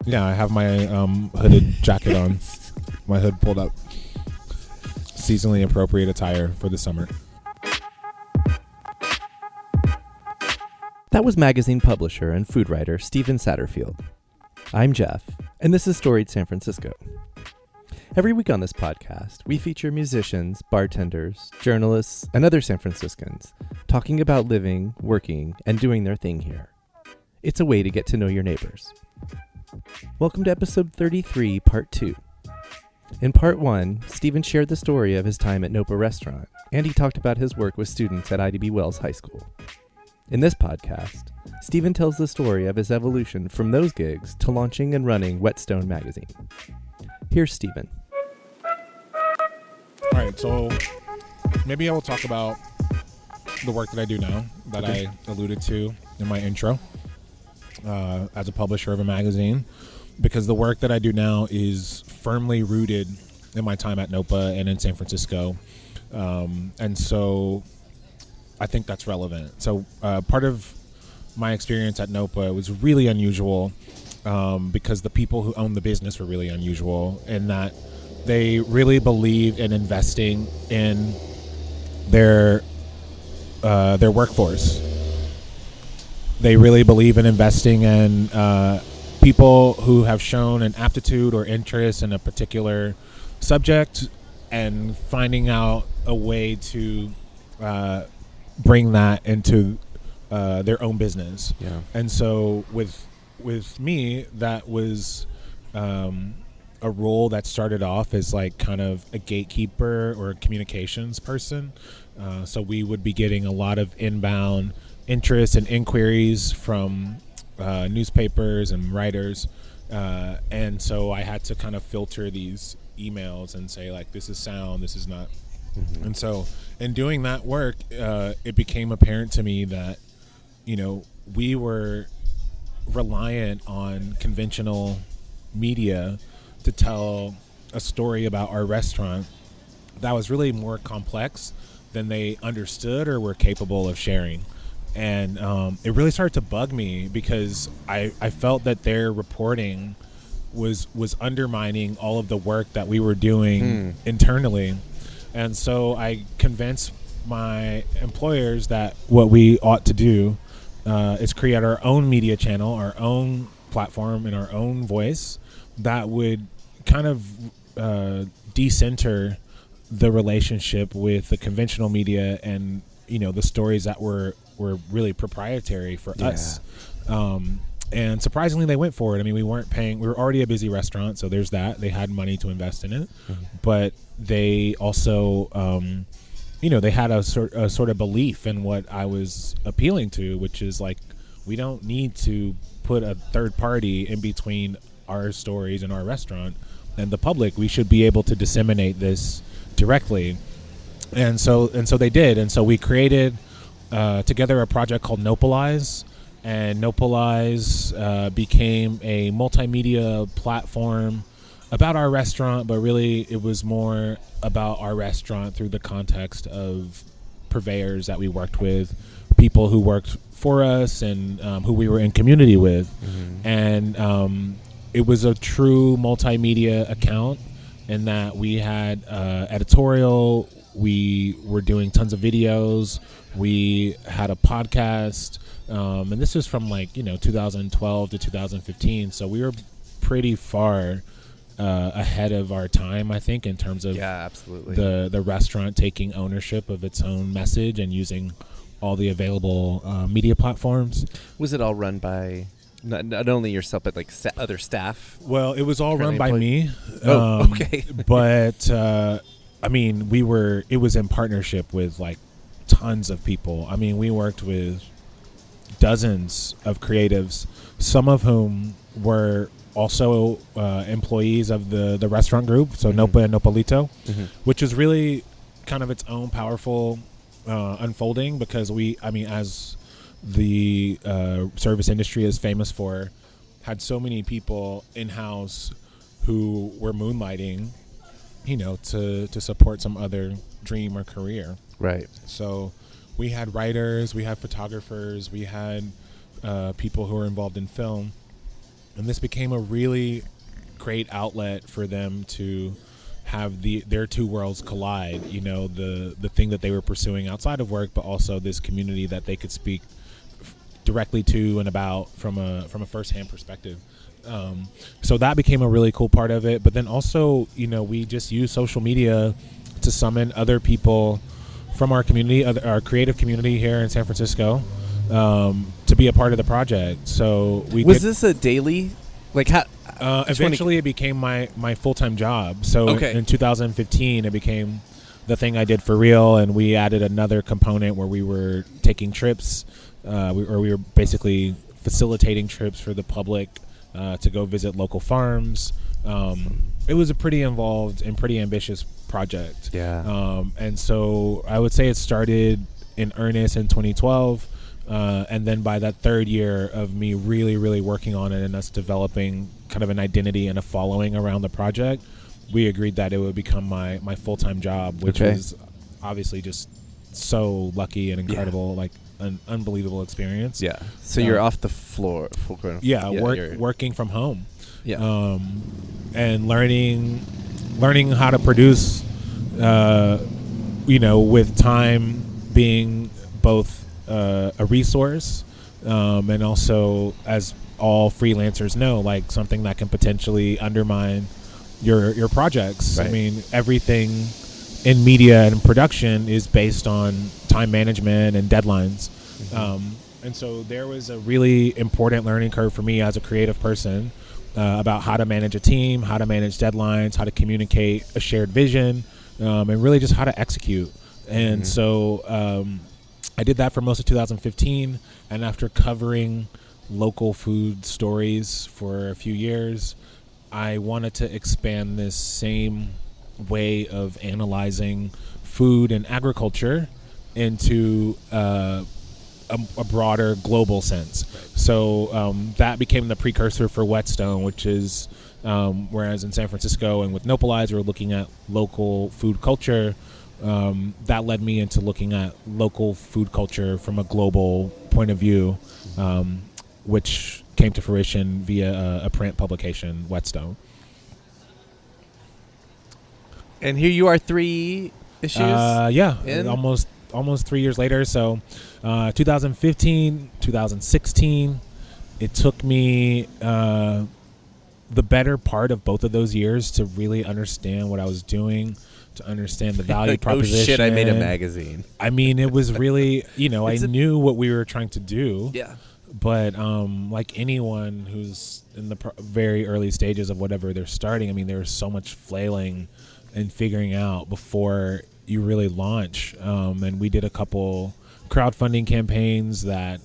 Yeah, I have my hooded jacket on, my hood pulled up. Seasonally appropriate attire for the summer. That was magazine publisher and food writer Stephen Satterfield. I'm Jeff, and this is Storied San Francisco. Every week on this podcast, we feature musicians, bartenders, journalists, and other San Franciscans talking about living, working, and doing their thing here. It's a way to get to know your neighbors. Welcome to episode 33, part 2. In part 1, Stephen shared the story of his time at Nopa restaurant, and he talked about his work with students at IDB Wells High School. In this podcast, Stephen tells the story of his evolution from those gigs to launching and running Whetstone magazine. Here's Stephen. All right, so maybe I will talk about the work that I do now that I alluded to in my intro as a publisher of a magazine, because the work that I do now is firmly rooted in my time at Nopa and in San Francisco. And so I think that's relevant. So part of my experience at Nopa was really unusual because the people who own the business were really unusual in that they really believed in investing in their workforce. They really believe in investing in people who have shown an aptitude or interest in a particular subject and finding out a way to bring that into their own business. Yeah. And so with me, that was a role that started off as like kind of a gatekeeper or a communications person. So we would be getting a lot of inbound interest and inquiries from newspapers and writers. And so I had to kind of filter these emails and say, like, this is sound, this is not. Mm-hmm. And so in doing that work, it became apparent to me that, you know, we were reliant on conventional media to tell a story about our restaurant that was really more complex than they understood or were capable of sharing. And it really started to bug me because I felt that their reporting was undermining all of the work that we were doing internally. And so I convinced my employers that what we ought to do is create our own media channel, our own platform, and our own voice that would kind of decenter the relationship with the conventional media and, you know, the stories that were really proprietary for us. And surprisingly, they went for it. I mean, we were already a busy restaurant, so there's that. They had money to invest in it. Mm-hmm. But they also, they had a sort of belief in what I was appealing to, which is like, we don't need to put a third party in between our stories and our restaurant and the public. We should be able to disseminate this directly. And so they did. And so we created together a project called Nopalize, and Nopalize became a multimedia platform about our restaurant, but really it was more about our restaurant through the context of purveyors that we worked with, people who worked for us, and who we were in community with. Mm-hmm. And it was a true multimedia account in that we had editorial, we were doing tons of videos, we had a podcast, and this was from 2012 to 2015. So we were pretty far ahead of our time, I think, in terms of absolutely. the restaurant taking ownership of its own message and using all the available media platforms. Was it all run by not only yourself, but other staff? Well, it was all run by me. Okay. But I mean, it was in partnership with tons of people. I mean, we worked with dozens of creatives, some of whom were also employees of the restaurant group, so mm-hmm. Nopa and Nopalito, mm-hmm. which is really kind of its own powerful unfolding, because as the service industry is famous for, had so many people in-house who were moonlighting, to support some other dream or career. Right. So we had writers, we had photographers, we had people who were involved in film. And this became a really great outlet for them to have their two worlds collide. You know, the thing that they were pursuing outside of work, but also this community that they could speak directly to and about from a firsthand perspective. So that became a really cool part of it. But then also, you know, we just use social media to summon other people from our community, our creative community here in San Francisco, to be a part of the project. So this a daily, like how? Eventually, it became my full-time job. So in 2015, it became the thing I did for real, and we added another component where we were taking trips, we were basically facilitating trips for the public to go visit local farms. It was a pretty involved and pretty ambitious project. Yeah. And so I would say it started in earnest in 2012. And then by that third year of me really, really working on it and us developing kind of an identity and a following around the project, we agreed that it would become my full-time job, which was obviously just so lucky and incredible, like an unbelievable experience. Yeah. So you're off the floor. Working from home. Yeah. And learning how to produce, with time being both a resource, and also, as all freelancers know, like something that can potentially undermine your projects. Right. I mean, everything in media and production is based on time management and deadlines. And so there was a really important learning curve for me as a creative person, about how to manage a team, how to manage deadlines, how to communicate a shared vision, and really just how to execute. And so I did that for most of 2015, and after covering local food stories for a few years, I wanted to expand this same way of analyzing food and agriculture into a broader global sense. So that became the precursor for Whetstone, which is, whereas in San Francisco and with Nopa, we're looking at local food culture, that led me into looking at local food culture from a global point of view, which came to fruition via a print publication, Whetstone. And here you are 3 issues? Almost 3 years later. So 2015, 2016, it took me the better part of both of those years to really understand what I was doing, to understand the value proposition. Oh shit, I made a magazine. I mean, it was really, I knew what we were trying to do. Yeah. But like anyone who's in the very early stages of whatever they're starting, I mean, there's so much flailing and figuring out before you really launch. And we did a couple crowdfunding campaigns that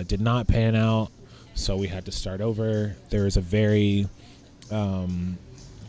did not pan out, so we had to start over. There was a very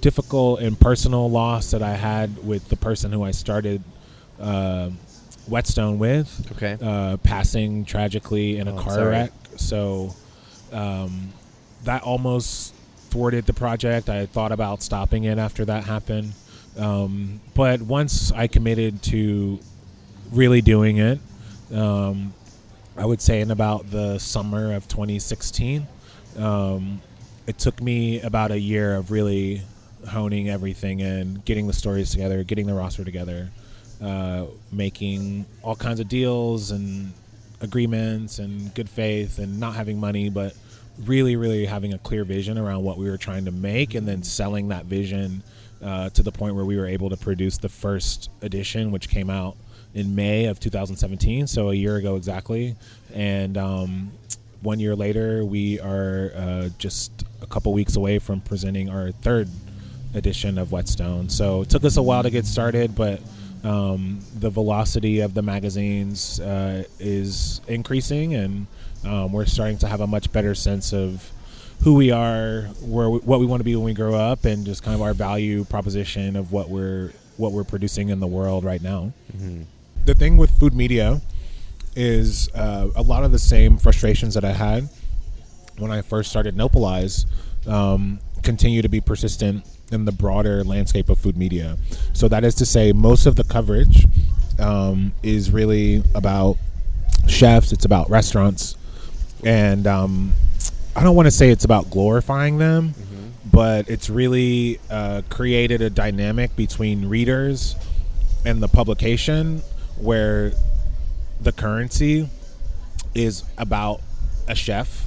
difficult and personal loss that I had with the person who I started Whetstone with, passing tragically in a car wreck. So that almost thwarted the project. I had thought about stopping it after that happened. But once I committed to really doing it, I would say in about the summer of 2016, it took me about a year of really honing everything and getting the stories together, getting the roster together, making all kinds of deals and agreements and good faith and not having money, but really, really having a clear vision around what we were trying to make, and then selling that vision to the point where we were able to produce the first edition, which came out in May of 2017, so a year ago exactly. And 1 year later, we are just a couple weeks away from presenting our third edition of Whetstone. So it took us a while to get started, but the velocity of the magazines is increasing, and we're starting to have a much better sense of who we are, what we want to be when we grow up, and just kind of our value proposition of what we're producing in the world right now. Mm-hmm. The thing with food media is a lot of the same frustrations that I had when I first started Nopalize continue to be persistent in the broader landscape of food media. So that is to say, most of the coverage is really about chefs, it's about restaurants, and I don't want to say it's about glorifying them, but it's really created a dynamic between readers and the publication where the currency is about a chef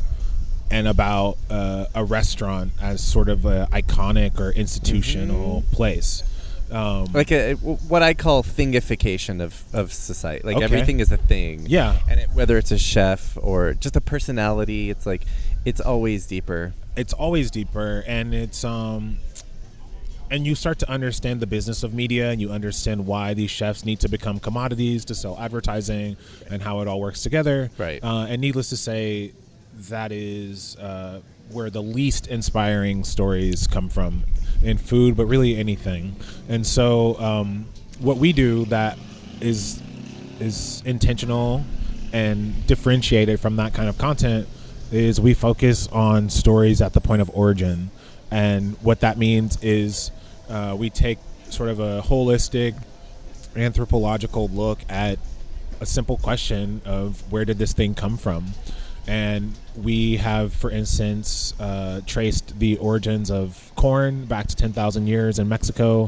and about a restaurant as sort of a iconic or institutional place. Like what I call thingification of society. Like Okay. everything is a thing. Yeah. And whether it's a chef or just a personality, it's like it's always deeper. It's always deeper, and it's and you start to understand the business of media, and you understand why these chefs need to become commodities to sell advertising and how it all works together. Right. And needless to say, that is where the least inspiring stories come from in food, but really anything. And so what we do that is intentional and differentiated from that kind of content is we focus on stories at the point of origin. And what that means is we take sort of a holistic anthropological look at a simple question of where did this thing come from? And we have, for instance, traced the origins of corn back to 10,000 years in Mexico,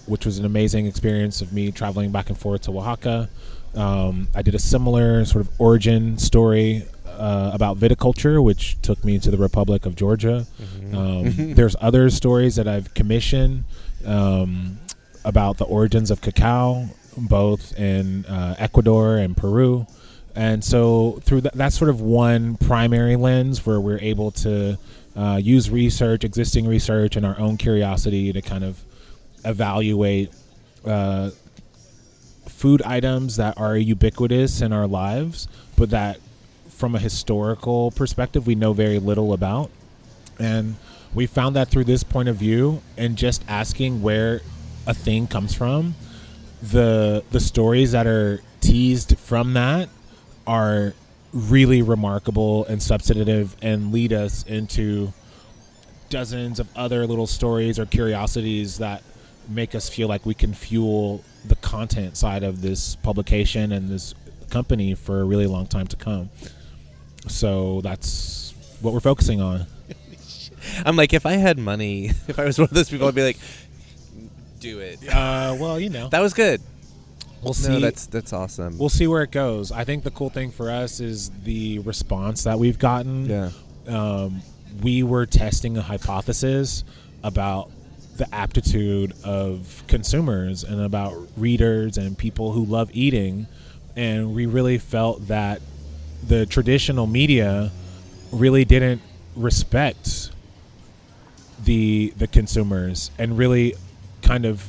which was an amazing experience of me traveling back and forth to Oaxaca. I did a similar sort of origin story about viticulture, which took me to the Republic of Georgia. There's other stories that I've commissioned about the origins of cacao, both in Ecuador and Peru. And so through that's sort of one primary lens where we're able to use research, existing research, and our own curiosity to kind of evaluate food items that are ubiquitous in our lives, but that from a historical perspective we know very little about. And we found that through this point of view and just asking where a thing comes from, the stories that are teased from that are really remarkable and substantive and lead us into dozens of other little stories or curiosities that make us feel like we can fuel the content side of this publication and this company for a really long time to come. So that's what we're focusing on. I'm like, if I had money, if I was one of those people, I'd be like, do it. Well, you know. That was good. We'll see. No, that's awesome. We'll see where it goes. I think the cool thing for us is the response that we've gotten. Yeah. We were testing a hypothesis about the aptitude of consumers and about readers and people who love eating. And we really felt that the traditional media really didn't respect the consumers and really kind of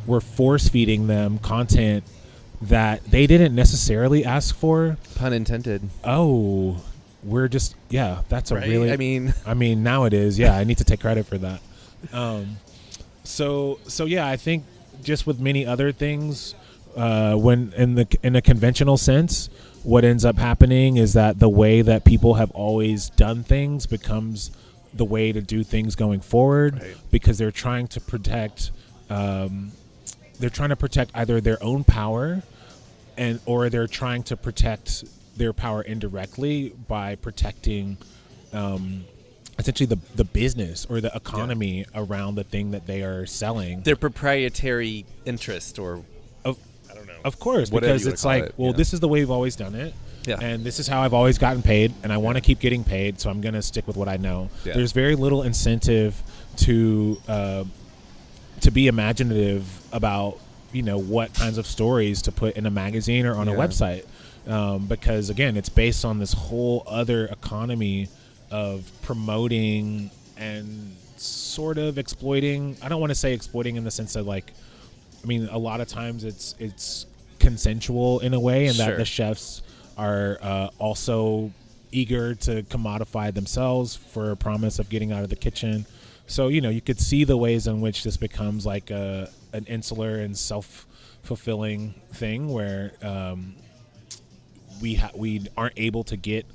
were force feeding them content that they didn't necessarily ask for. Pun intended. Oh, we're just, yeah, that's a right? really, I mean, now it is. Yeah, I need to take credit for that. So yeah, I think just with many other things, when in a conventional sense, what ends up happening is that the way that people have always done things becomes the way to do things going forward, right? Because they're trying to protect either their own power or they're trying to protect their power indirectly by protecting essentially the business or the economy around the thing that they are selling. Their proprietary interest or I don't know. Of course, because it's like, this is the way we've always done it. Yeah. And this is how I've always gotten paid, and I want to keep getting paid, so I'm going to stick with what I know. Yeah. There's very little incentive to be imaginative about, what kinds of stories to put in a magazine or on a website, because again, it's based on this whole other economy of promoting and sort of exploiting. I don't want to say exploiting in the sense of a lot of times it's consensual in a way, and that the chefs are also eager to commodify themselves for a promise of getting out of the kitchen. So, you could see the ways in which this becomes like an insular and self-fulfilling thing where we aren't able to get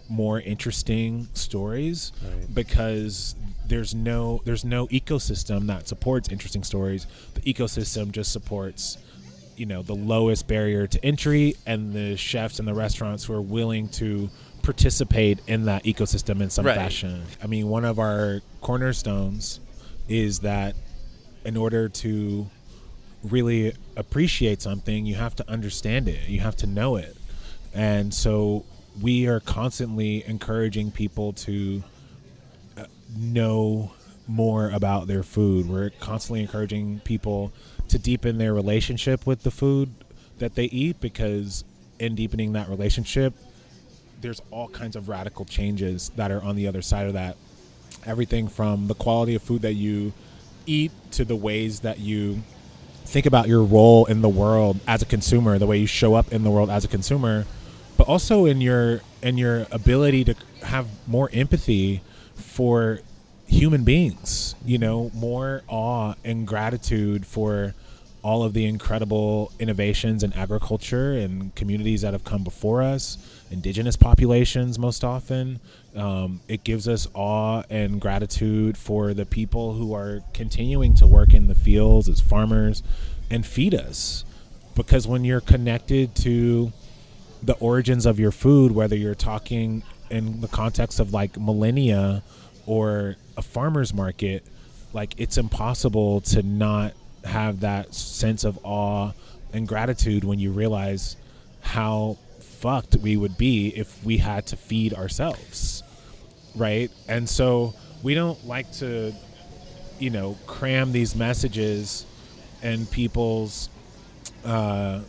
more interesting stories because there's no ecosystem that supports interesting stories. The ecosystem just supports the lowest barrier to entry and the chefs and the restaurants who are willing to participate in that ecosystem in some Right. fashion. I mean, one of our cornerstones is that in order to really appreciate something, you have to understand it, you have to know it. And so we are constantly encouraging people to know more about their food. We're constantly encouraging people to deepen their relationship with the food that they eat, because in deepening that relationship, there's all kinds of radical changes that are on the other side of that. Everything from the quality of food that you eat to the ways that you think about your role in the world as a consumer, the way you show up in the world as a consumer, but also in your ability to have more empathy for human beings, more awe and gratitude for all of the incredible innovations in agriculture and communities that have come before us, indigenous populations most often. It gives us awe and gratitude for the people who are continuing to work in the fields as farmers and feed us. Because when you're connected to the origins of your food, whether you're talking in the context of like millennia or a farmer's market, like it's impossible to not have that sense of awe and gratitude when you realize how fucked we would be if we had to feed ourselves, right? And so we don't like to, cram these messages in people's inboxes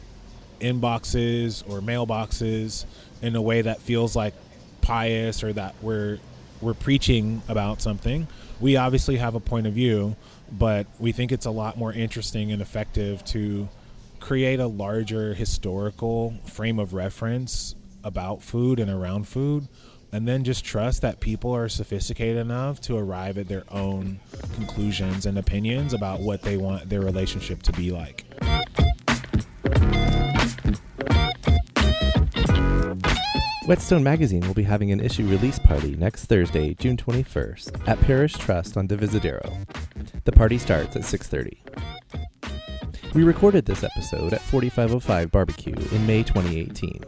or mailboxes in a way that feels like pious or that we're preaching about something. We obviously have a point of view, but we think it's a lot more interesting and effective to create a larger historical frame of reference about food and around food, and then just trust that people are sophisticated enough to arrive at their own conclusions and opinions about what they want their relationship to be like. Whetstone Magazine will be having an issue release party next Thursday, June 21st, at Parish Trust on Dividadero. The party starts at 6:30. We recorded this episode at 4505 Barbecue in May 2018.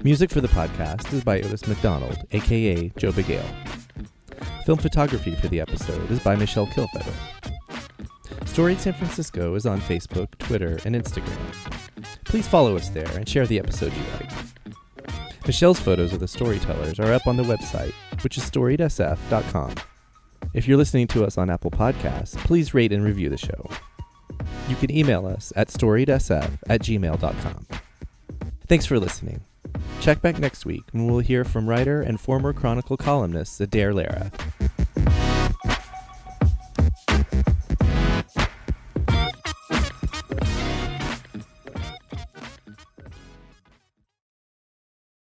Music for the podcast is by Otis McDonald, a.k.a. Joe Bigale. Film photography for the episode is by Michelle Kilfeather. Storied San Francisco is on Facebook, Twitter, and Instagram. Please follow us there and share the episode you like. Michelle's photos of the storytellers are up on the website, which is storiedsf.com. If you're listening to us on Apple Podcasts, please rate and review the show. You can email us at storiedsf@gmail.com. Thanks for listening. Check back next week when we'll hear from writer and former Chronicle columnist Adair Lara.